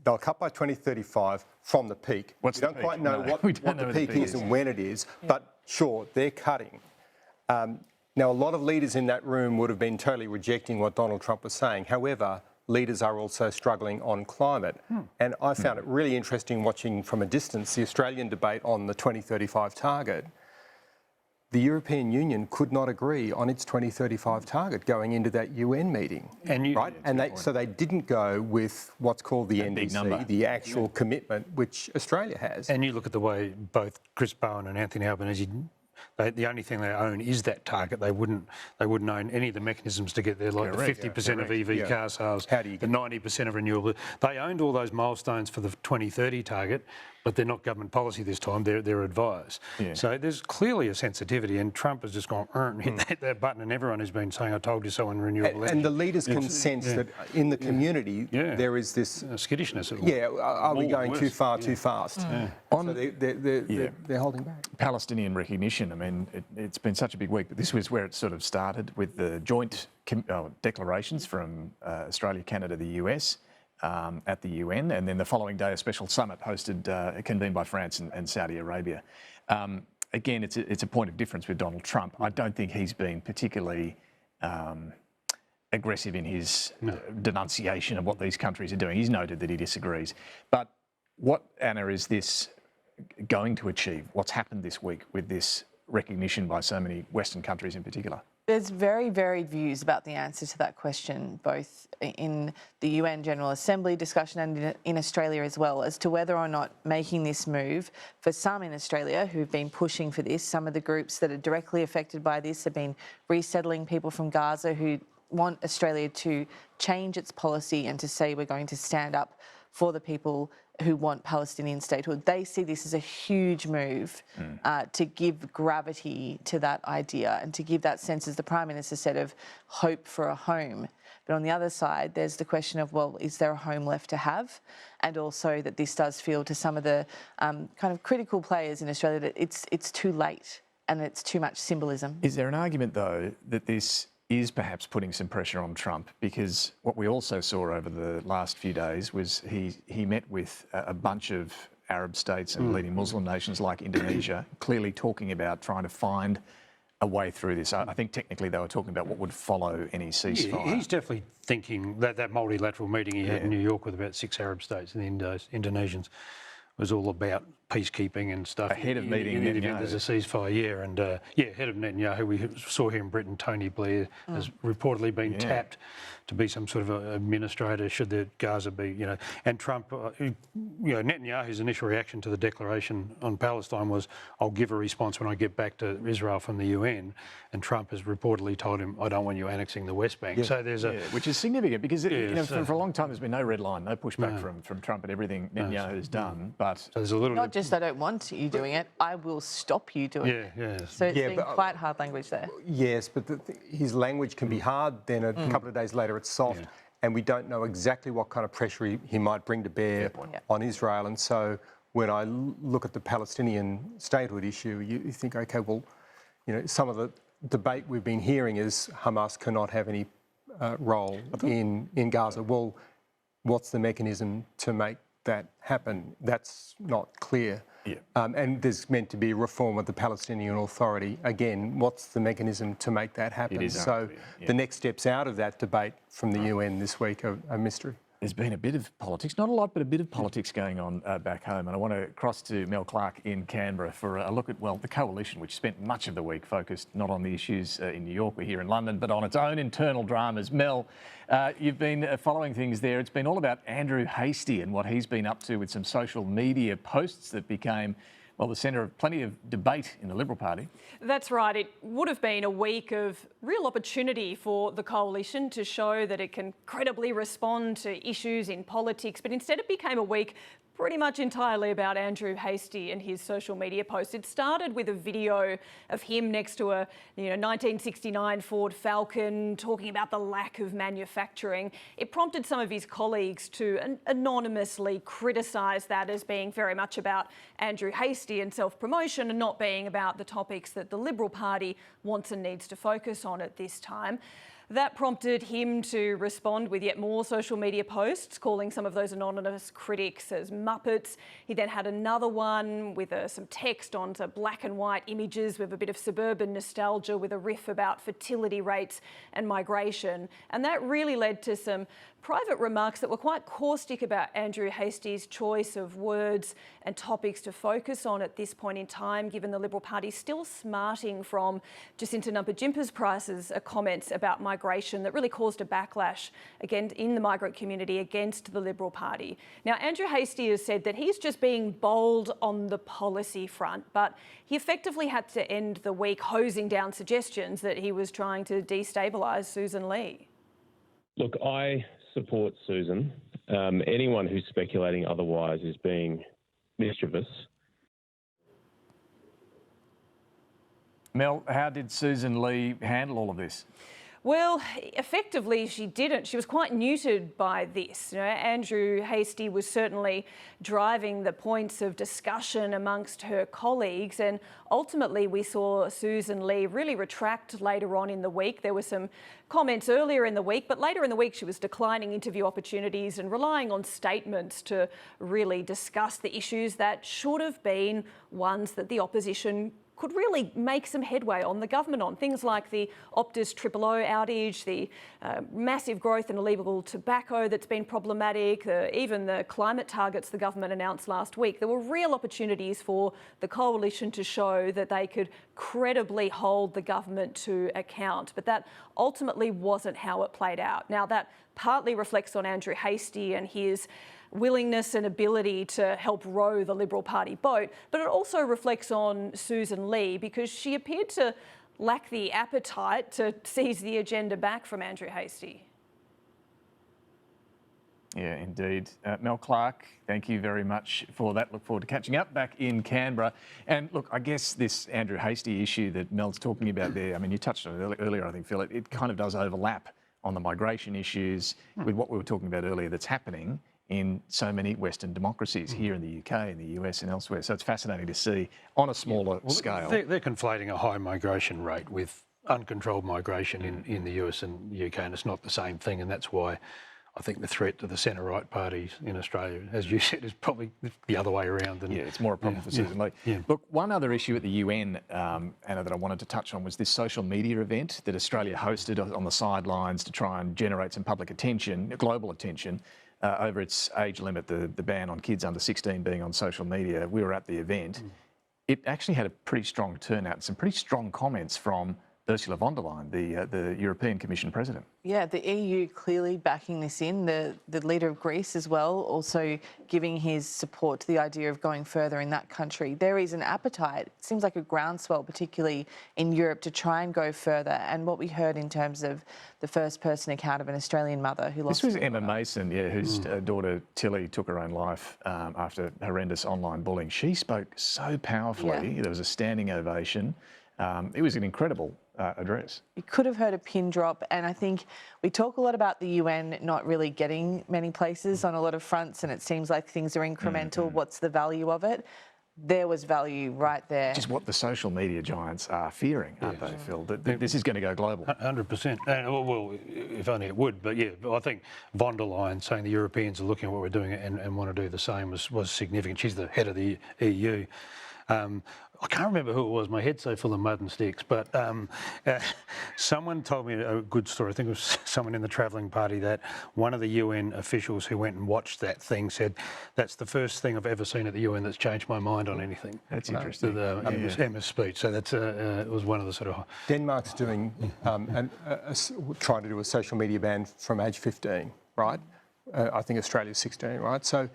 They'll cut by 2035 from the peak. We don't quite know what the peak is and when it is, but sure, they're cutting. Now, a lot of leaders in that room would have been totally rejecting what Donald Trump was saying. However, leaders are also struggling on climate. And I found it really interesting watching from a distance the Australian debate on the 2035 target. The European Union could not agree on its 2035 target going into that UN meeting, so they didn't go with what's called the NDC, the actual commitment which Australia has. And you look at the way both Chris Bowen and Anthony Albanese, the only thing they own is that target. They wouldn't own any of the mechanisms to get there, like the 50% of EV car sales, the 90% of renewable. They owned all those milestones for the 2030 target, but they're not government policy this time. They're advised. So there's clearly a sensitivity, and Trump has just gone and hit that button, and everyone has been saying, "I told you so" on renewable energy. And the leaders can sense that in the community there is this skittishness. Are we going too far, too fast? So they're holding back. Palestinian recognition. I mean, it's been such a big week, but this was where it sort of started with the joint declarations from Australia, Canada, the US. At the UN, and then the following day a special summit convened by France and Saudi Arabia. Again, it's a point of difference with Donald Trump. I don't think he's been particularly aggressive in his denunciation of what these countries are doing. He's noted that he disagrees. But what, Anna, is this going to achieve? What's happened this week with this recognition by so many Western countries in particular? There's very varied views about the answer to that question, both in the UN General Assembly discussion and in Australia as well, as to whether or not making this move, for some in Australia who've been pushing for this, some of the groups that are directly affected by this have been resettling people from Gaza who want Australia to change its policy and to say we're going to stand up for the people who want Palestinian statehood. They see this as a huge move to give gravity to that idea and to give that sense, as the Prime Minister said, of hope for a home. But on the other side, there's the question of, well, is there a home left to have? And also that this does feel to some of the kind of critical players in Australia that it's too late and it's too much symbolism. Is there an argument, though, that this is perhaps putting some pressure on Trump? Because what we also saw over the last few days was he met with a bunch of Arab states and leading Muslim nations like Indonesia, clearly talking about trying to find a way through this. I think technically they were talking about what would follow any ceasefire. Yeah, he's definitely thinking that multilateral meeting he had in New York with about 6 Arab states and the Indonesians was all about peacekeeping and stuff. Ahead of meeting Netanyahu. There's a ceasefire, and ahead of Netanyahu, we saw here in Britain, Tony Blair has reportedly been tapped to be some sort of administrator should the Gaza be, and Trump, Netanyahu's initial reaction to the declaration on Palestine was, I'll give a response when I get back to Israel from the UN, and Trump has reportedly told him, I don't want you annexing the West Bank. So there's which is significant because for a long time there's been no red line, no pushback from Trump at everything Netanyahu's done, but so there's a little not just I don't want you doing it, I will stop you doing it. So it's been quite hard language there. Yes, but his language can be hard, then a couple of days later it's soft, and we don't know exactly what kind of pressure he might bring to bear on Israel. And so when I look at the Palestinian statehood issue, you think, okay, well, some of the debate we've been hearing is Hamas cannot have any role in Gaza. Well, what's the mechanism to make that happen? That's not clear. And there's meant to be reform of the Palestinian Authority. Again, what's the mechanism to make that happen? So the next steps out of that debate from the UN this week are a mystery. There's been a bit of politics, not a lot, but a bit of politics going on back home. And I want to cross to Mel Clark in Canberra for a look at, well, the coalition, which spent much of the week focused not on the issues in New York or here in London, but on its own internal dramas. Mel, you've been following things there. It's been all about Andrew Hastie and what he's been up to with some social media posts that became, well, the centre of plenty of debate in the Liberal Party. That's right. It would have been a week of real opportunity for the coalition to show that it can credibly respond to issues in politics, but instead it became a week pretty much entirely about Andrew Hastie and his social media posts. It started with a video of him next to a 1969 Ford Falcon talking about the lack of manufacturing. It prompted some of his colleagues to anonymously criticise that as being very much about Andrew Hastie and self-promotion and not being about the topics that the Liberal Party wants and needs to focus on at this time. That prompted him to respond with yet more social media posts, calling some of those anonymous critics as Muppets. He then had another one with some text onto black and white images with a bit of suburban nostalgia with a riff about fertility rates and migration. And that really led to some private remarks that were quite caustic about Andrew Hastie's choice of words and topics to focus on at this point in time, given the Liberal Party still smarting from Jacinta Nampijinpa's Price's comments about migration that really caused a backlash again in the migrant community against the Liberal Party. Now, Andrew Hastie has said that he's just being bold on the policy front, but he effectively had to end the week hosing down suggestions that he was trying to destabilise Susan Lee. Look, I support Susan. Anyone who's speculating otherwise is being mischievous. Mel, how did Susan Lee handle all of this? Well, effectively, she didn't. She was quite neutered by this. Andrew Hastie was certainly driving the points of discussion amongst her colleagues, and ultimately we saw Susan Lee really retract later on in the week. There were some comments earlier in the week, but later in the week she was declining interview opportunities and relying on statements to really discuss the issues that should have been ones that the opposition could really make some headway on the government on. Things like the Optus 000 outage, the massive growth in illegal tobacco that's been problematic, even the climate targets the government announced last week. There were real opportunities for the coalition to show that they could credibly hold the government to account, but that ultimately wasn't how it played out. Now, that partly reflects on Andrew Hastie and his willingness and ability to help row the Liberal Party boat, but it also reflects on Susan Lee because she appeared to lack the appetite to seize the agenda back from Andrew Hastie. Yeah, indeed. Mel Clark, thank you very much for that. Look forward to catching up back in Canberra. And look, I guess this Andrew Hastie issue that Mel's talking about there, I mean, you touched on it earlier, I think, Phil, it kind of does overlap on the migration issues with what we were talking about earlier that's happening in so many Western democracies here in the UK, in the US and elsewhere. So it's fascinating to see on a smaller scale. They're conflating a high migration rate with uncontrolled migration in the US and the UK, and it's not the same thing, and that's why I think the threat to the centre-right parties in Australia, as you said, is probably the other way around. Yeah, it's more a problem for Susan Lee. Yeah. Look, one other issue at the UN, Anna, that I wanted to touch on was this social media event that Australia hosted on the sidelines to try and generate some public attention, global attention, over its age limit, the ban on kids under 16 being on social media. We were at the event. It actually had a pretty strong turnout, some pretty strong comments from Ursula von der Leyen, the European Commission President. Yeah, the EU clearly backing this in. The leader of Greece as well, also giving his support to the idea of going further in that country. There is an appetite, it seems like a groundswell, particularly in Europe, to try and go further. And what we heard in terms of the first-person account of an Australian mother who lost... This was Emma Mason, yeah, whose daughter Tilly took her own life after horrendous online bullying. She spoke so powerfully. Yeah. There was a standing ovation. It was an incredible address. You could have heard a pin drop, and I think we talk a lot about the UN not really getting many places on a lot of fronts, and it seems like things are incremental. What's the value of it? There was value right there. Which is what the social media giants are fearing, aren't they, Phil? That this is going to go global. 100%. Well, if only it would. But yeah, I think von der Leyen saying the Europeans are looking at what we're doing and want to do the same was significant. She's the head of the EU. I can't remember who it was. My head's so full of mud and sticks. But someone told me a good story. I think it was someone in the travelling party that one of the UN officials who went and watched that thing said, "That's the first thing I've ever seen at the UN that's changed my mind on anything." That's interesting. Emma's speech. So that's it was one of the sort of. Denmark's doing trying to do a social media ban from age 15, right? I think Australia's 16, right? So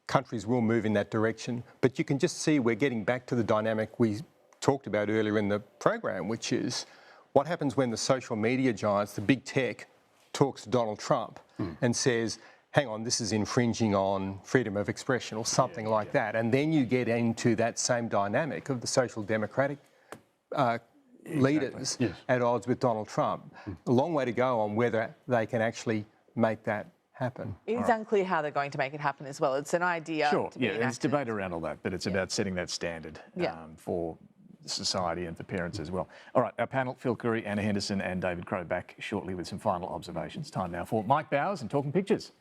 countries will move in that direction, but you can just see we're getting back to the dynamic we talked about earlier in the program, which is what happens when the social media giants, the big tech, talks to Donald Trump and says, hang on, this is infringing on freedom of expression or something like that. And then you get into that same dynamic of the social democratic leaders at odds with Donald Trump. A long way to go on whether they can actually make that happen. It's unclear how they're going to make it happen as well. It's an idea. Sure, there's debate around all that, but it's about setting that standard for society and for parents as well. All right, our panel, Phil Curry, Anna Henderson and David Crowe, back shortly with some final observations. Time now for Mike Bowers and Talking Pictures.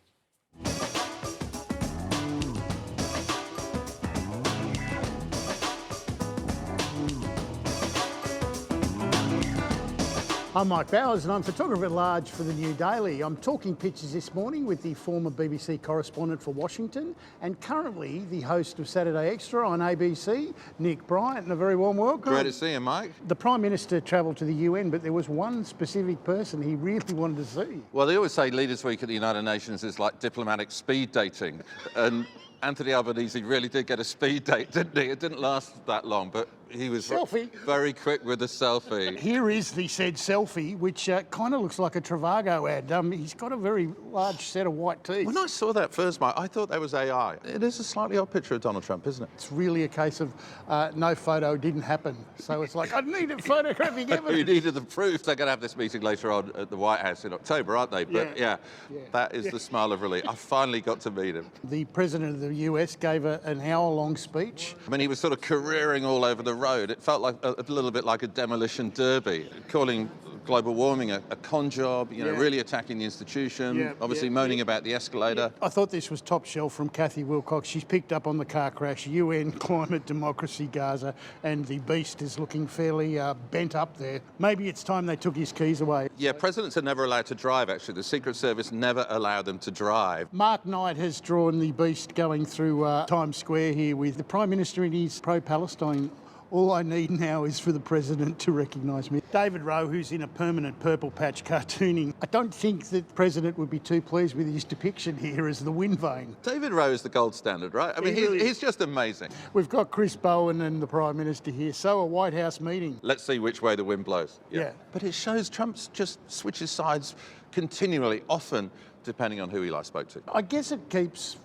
I'm Mike Bowers and I'm photographer at large for the New Daily. I'm talking pictures this morning with the former BBC correspondent for Washington and currently the host of Saturday Extra on ABC, Nick Bryant, and a very warm welcome. Great to see you, Mike. The Prime Minister travelled to the UN, but there was one specific person he really wanted to see. Well, they always say Leaders' Week at the United Nations is like diplomatic speed dating, and Anthony Albanese really did get a speed date, didn't he? It didn't last that long, but he was very quick with the selfie. Here is the said selfie, which kind of looks like a Travago ad. He's got a very large set of white teeth. When I saw that first, Mike, I thought that was AI. It is a slightly odd picture of Donald Trump, isn't it? It's really a case of no photo didn't happen. So it's like, I needed photographic evidence. You needed the proof. They're going to have this meeting later on at the White House in October, aren't they? But that is the smile of relief. I finally got to meet him. The President of the US gave an hour-long speech. I mean, he was sort of careering all over the road. It felt like a little bit like a demolition derby, calling global warming a con job, really attacking the institution, obviously moaning about the escalator. I thought this was top shelf from Kathy Wilcox. She's picked up on the car crash, UN, climate, democracy, Gaza, and the beast is looking fairly bent up there. Maybe it's time they took his keys away. Yeah, presidents are never allowed to drive, actually. The Secret Service never allowed them to drive. Mark Knight has drawn the beast going through Times Square here with the Prime Minister in his pro-Palestine. All I need now is for the President to recognise me. David Rowe, who's in a permanent purple patch cartooning. I don't think that the President would be too pleased with his depiction here as the wind vane. David Rowe is the gold standard, right? I mean, he's just amazing. We've got Chris Bowen and the Prime Minister here, so a White House meeting. Let's see which way the wind blows. Yeah. But it shows Trump just switches sides continually, often depending on who he last spoke to. I guess it keeps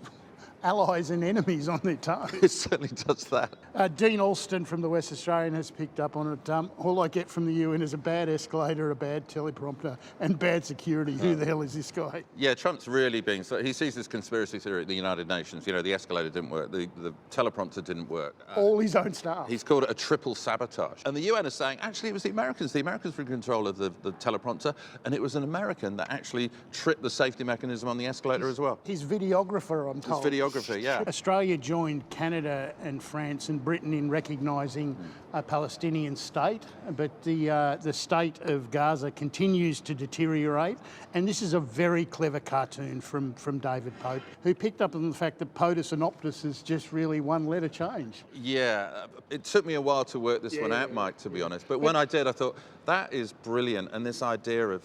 allies and enemies on their toes. It certainly does that. Dean Alston from the West Australian has picked up on it. All I get from the UN is a bad escalator, a bad teleprompter and bad security. Who the hell is this guy? Yeah, Trump's really being... So he sees this conspiracy theory at the United Nations. You know, the escalator didn't work, the teleprompter didn't work. All his own staff. He's called it a triple sabotage. And the UN is saying, actually, it was the Americans. The Americans were in control of the teleprompter, and it was an American that actually tripped the safety mechanism on the escalator as well. His videographer, I'm told. His videographer, yeah. Australia joined Canada and France and Britain in recognising a Palestinian state, but the state of Gaza continues to deteriorate. And this is a very clever cartoon from David Pope, who picked up on the fact that POTUS and OPTUS is just really one letter change. Yeah, it took me a while to work this one out, Mike, to be honest. But when I did, I thought, that is brilliant. And this idea of,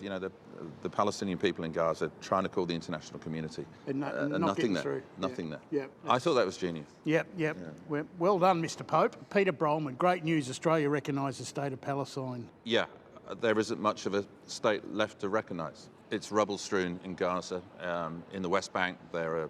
the Palestinian people in Gaza trying to call the international community. And nothing there. Through. Nothing there. Yep. I thought that was genius. Yep. Well done, Mr. Pope. Peter Brollman, great news. Australia recognised the state of Palestine. Yeah, there isn't much of a state left to recognise. It's rubble-strewn in Gaza. In the West Bank, there are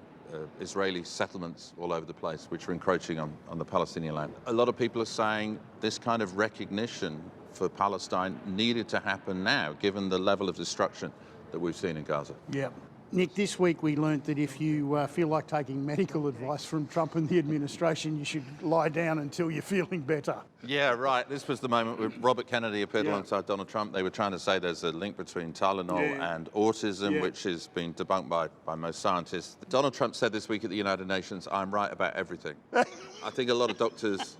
Israeli settlements all over the place which are encroaching on the Palestinian land. A lot of people are saying this kind of recognition for Palestine needed to happen now, given the level of destruction that we've seen in Gaza. Yeah. Nick, this week we learnt that if you feel like taking medical advice from Trump and the administration, you should lie down until you're feeling better. Yeah, right. This was the moment when Robert Kennedy appeared alongside Donald Trump. They were trying to say there's a link between Tylenol and autism, which has been debunked by most scientists. Donald Trump said this week at the United Nations, I'm right about everything. I think a lot of doctors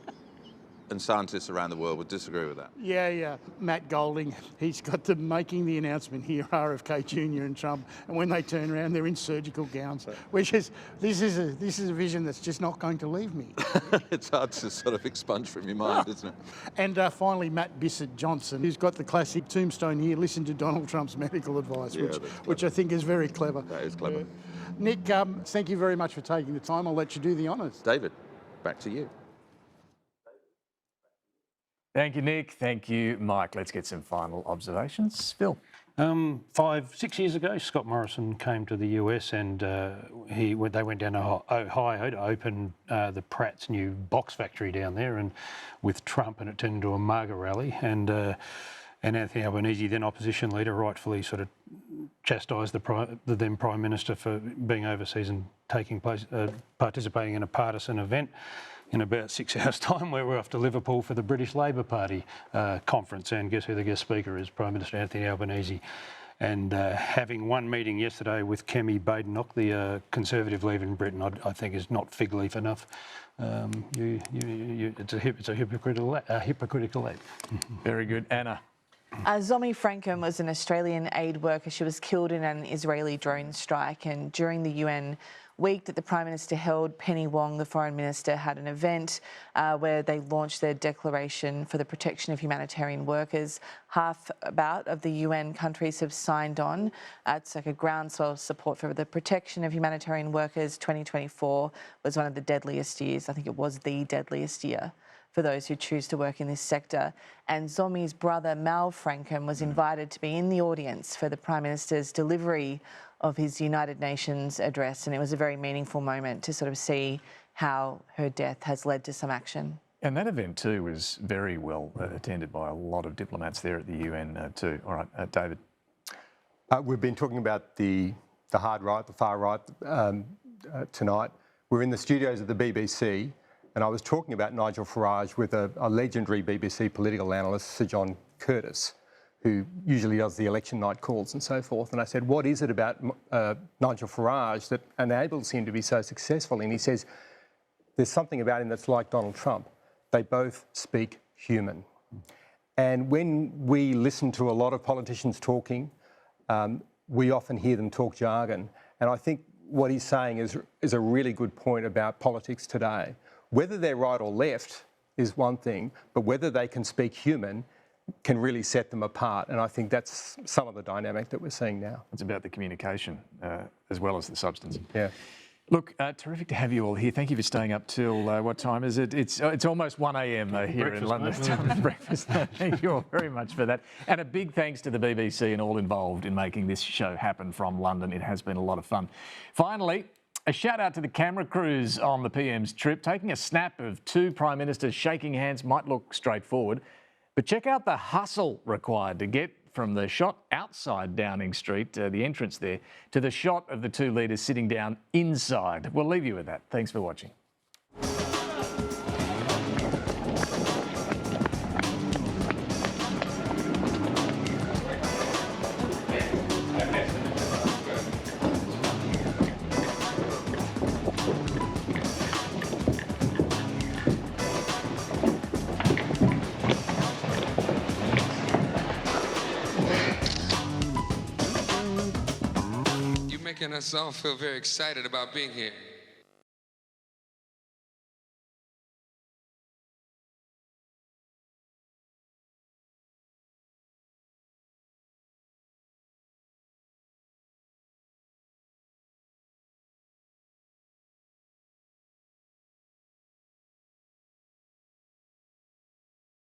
and scientists around the world would disagree with that. Yeah. Matt Golding, he's got them making the announcement here, RFK Jr. and Trump, and when they turn around, they're in surgical gowns, which is, this is a vision that's just not going to leave me. It's hard to sort of expunge from your mind, isn't it? And finally, Matt Bissett-Johnson, who's got the classic tombstone here, listen to Donald Trump's medical advice, which I think is very clever. That is clever. Nick, thank you very much for taking the time. I'll let you do the honours. David, back to you. Thank you, Nick. Thank you, Mike. Let's get some final observations. Phil. 5-6 years ago, Scott Morrison came to the US and they went down to Ohio to open the Pratt's new box factory down there, and with Trump, and it turned into a MAGA rally. And Anthony Albanese, then opposition leader, rightfully sort of chastised the then Prime Minister for being overseas and participating in a partisan event. In about 6 hours' time, we're off to Liverpool for the British Labor Party conference, and guess who the guest speaker is? Prime Minister Anthony Albanese. And having one meeting yesterday with Kemi Badenoch, the Conservative leader in Britain, I think is not fig leaf enough. It's a hypocritical act. Very good. Anna. Zomi Frankham was an Australian aid worker. She was killed in an Israeli drone strike, and during the UN week that the Prime Minister held, Penny Wong, the Foreign Minister, had an event where they launched their declaration for the protection of humanitarian workers. Half of the UN countries have signed on. It's like a groundswell of support for the protection of humanitarian workers. 2024 was one of the deadliest years. I think it was the deadliest year for those who choose to work in this sector. And Zomi's brother, Mal Frankham, was invited to be in the audience for the Prime Minister's delivery of his United Nations address, and it was a very meaningful moment to sort of see how her death has led to some action. And that event too was very well attended by a lot of diplomats there at the UN too. All right, David. We've been talking about the hard right, the far right tonight. We're in the studios of the BBC, and I was talking about Nigel Farage with a legendary BBC political analyst, Sir John Curtis, who usually does the election night calls and so forth. And I said, what is it about Nigel Farage that enables him to be so successful? And he says, there's something about him that's like Donald Trump. They both speak human. And when we listen to a lot of politicians talking, we often hear them talk jargon. And I think what he's saying is a really good point about politics today. Whether they're right or left is one thing, but whether they can speak human can really set them apart. And I think that's some of the dynamic that we're seeing now. It's about the communication as well as the substance. Yeah. Look, terrific to have you all here. Thank you for staying up till, what time is it? It's almost 1 a.m. Here in London. It's time for breakfast. Thank you all very much for that. And a big thanks to the BBC and all involved in making this show happen from London. It has been a lot of fun. Finally, a shout out to the camera crews on the PM's trip. Taking a snap of two Prime Ministers shaking hands might look straightforward, but check out the hustle required to get from the shot outside Downing Street, the entrance there, to the shot of the two leaders sitting down inside. We'll leave you with that. Thanks for watching. Making us all feel very excited about being here.